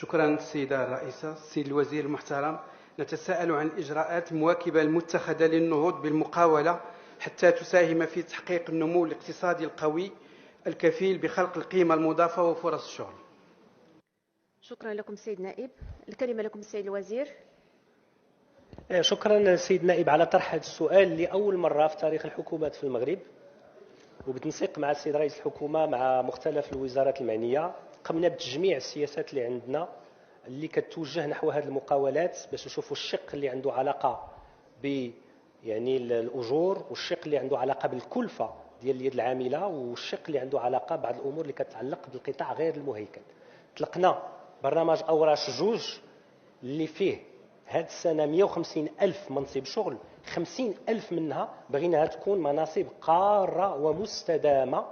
شكرا السيدة الرئيسة. السيد الوزير المحترم، نتساءل عن الإجراءات المواكبة المتخذة للنهوض بالمقاولة حتى تساهم في تحقيق النمو الاقتصادي القوي الكفيل بخلق القيمة المضافة وفرص الشغل. شكرا لكم سيد نائب. الكلمة لكم السيد الوزير. شكرا سيد نائب على طرح هذا السؤال لأول مرة في تاريخ الحكومات في المغرب، وبتنسيق مع السيد رئيس الحكومة مع مختلف الوزارات المعنية قمنا بتجميع السياسات اللي عندنا اللي كتوجه نحو هذه المقاولات باش نشوفوا الشق اللي عنده علاقة ب يعني الأجور، والشق اللي عنده علاقة بالكلفة ديال اليد العاملة، والشق اللي عنده علاقة بعض الأمور اللي كتعلق بالقطاع غير المهيكل. طلقنا برنامج أوراش جوج اللي فيه هذه السنة 150 ألف منصب شغل، 50 ألف منها بغيناها تكون مناصب قارة ومستدامة،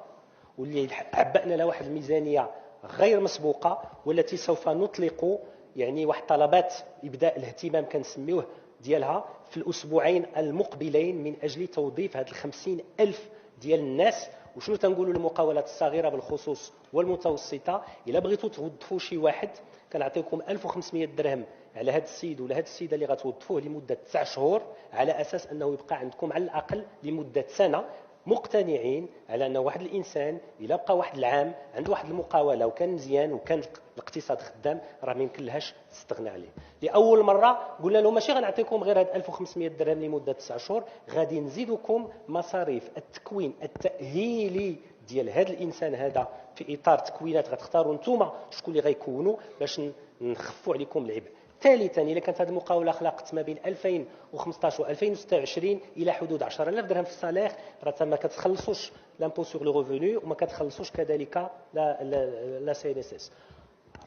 واللي عبأنا لها واحد الميزانية غير مسبوقة، والتي سوف نطلق يعني واحد طلبات إبداء الاهتمام كنسميوه ديالها في الأسبوعين المقبلين من أجل توظيف هذه 50 ألف ديال الناس. وشنو تنقولوا للمقاولات الصغيرة بالخصوص والمتوسطة؟ إلا بغيتوا توظفوا شي واحد كنعطيكم 1500 درهم على هذا السيد ولا هذه السيده اللي غتوظفوه لمده 9 شهور، على اساس انه يبقى عندكم على الاقل لمده سنه، مقتنعين على انه واحد الانسان الا بقى واحد العام عنده واحد المقاوله وكان مزيان وكان الاقتصاد خدام راه ما يمكن لهاش تستغنى عليه. لاول مره قلنا له ماشي غنعطيكم غير هاد 1500 درهم لمده 9 شهور، غادي نزيدكم مصاريف التكوين التاهيلي ديال هذا الانسان هذا في اطار تكوينات غتختاروا نتوما شكون اللي غيكونوا باش نخفوا عليكم العبء. ثالثا، الا كانت هذه المقاوله خلقت ما بين 2015 و 2026 الى حدود 10000 درهم في الصالير، راه ما كتخلصوش لامبو سور لو ريفوني وما كتخلصوش كذلك لا سي ان اس اس.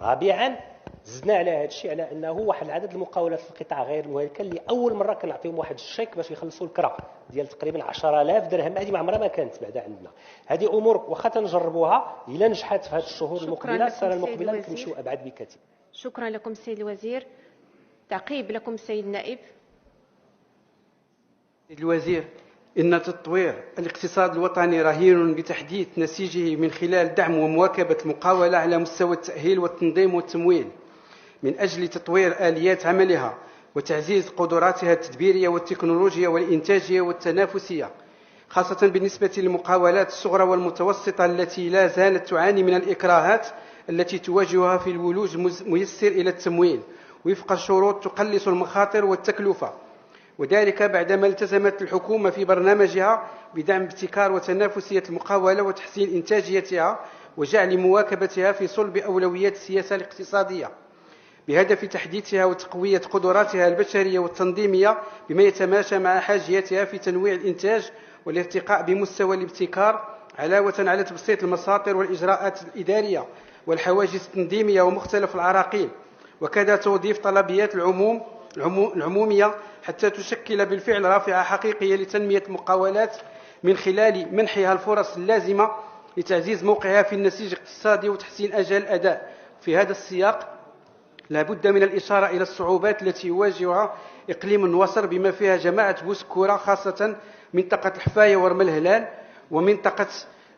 رابعا، زدنا على هذا الشيء على انه واحد العدد المقاولات في القطاع غير المهيكل اللي اول مره كنعطيهم واحد الشيك باش يخلصوا الكرا ديال تقريبا 10000 درهم. هذه ما عمرها ما كانت بعدا عندنا. هذه امور واخا تنجربوها الا نجحت في هذه الشهور المقبله السنه المقبله نمشيو ابعد بكثير. شكرا لكم سيد الوزير. تعقيب لكم السيد النائب. سيد الوزير، إن تطوير الاقتصاد الوطني رهين بتحديث نسيجه من خلال دعم ومواكبة المقاولة على مستوى التأهيل والتنظيم والتمويل من أجل تطوير آليات عملها وتعزيز قدراتها التدبيرية والتكنولوجية والإنتاجية والتنافسية، خاصة بالنسبة للمقاولات الصغرى والمتوسطة التي لا زالت تعاني من الإكراهات التي تواجهها في الولوج الميسر إلى التمويل وفق شروط تقلص المخاطر والتكلفة، وذلك بعدما التزمت الحكومة في برنامجها بدعم ابتكار وتنافسية المقاولة وتحسين إنتاجيتها وجعل مواكبتها في صلب أولويات السياسة الاقتصادية بهدف تحديثها وتقوية قدراتها البشرية والتنظيمية بما يتماشى مع حاجيتها في تنويع الإنتاج والارتقاء بمستوى الابتكار، علاوة على تبسيط المساطر والإجراءات الإدارية والحواجز التنظيمية ومختلف العراقيل، وكذا توظيف طلبيات العمومية حتى تشكل بالفعل رافعة حقيقية لتنمية المقاولات من خلال منحها الفرص اللازمة لتعزيز موقعها في النسيج الاقتصادي وتحسين أجال الأداء. في هذا السياق لا بد من الإشارة إلى الصعوبات التي يواجهها إقليم النواصر بما فيها جماعة بوسكورة، خاصة منطقة الحفاية ورمل الهلال ومنطقة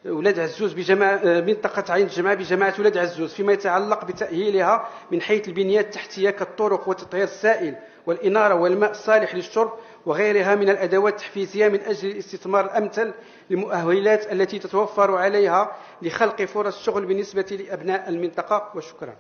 ولاد عزوز منطقة عين الجمعة بجماعة ولاد عزوز، فيما يتعلق بتأهيلها من حيث البنيات التحتية كالطرق وتطهير السائل والإنارة والماء الصالح للشرب وغيرها من الأدوات التحفيزية من أجل الاستثمار الأمثل للمؤهلات التي تتوفر عليها لخلق فرص شغل بالنسبة لأبناء المنطقة. وشكرا.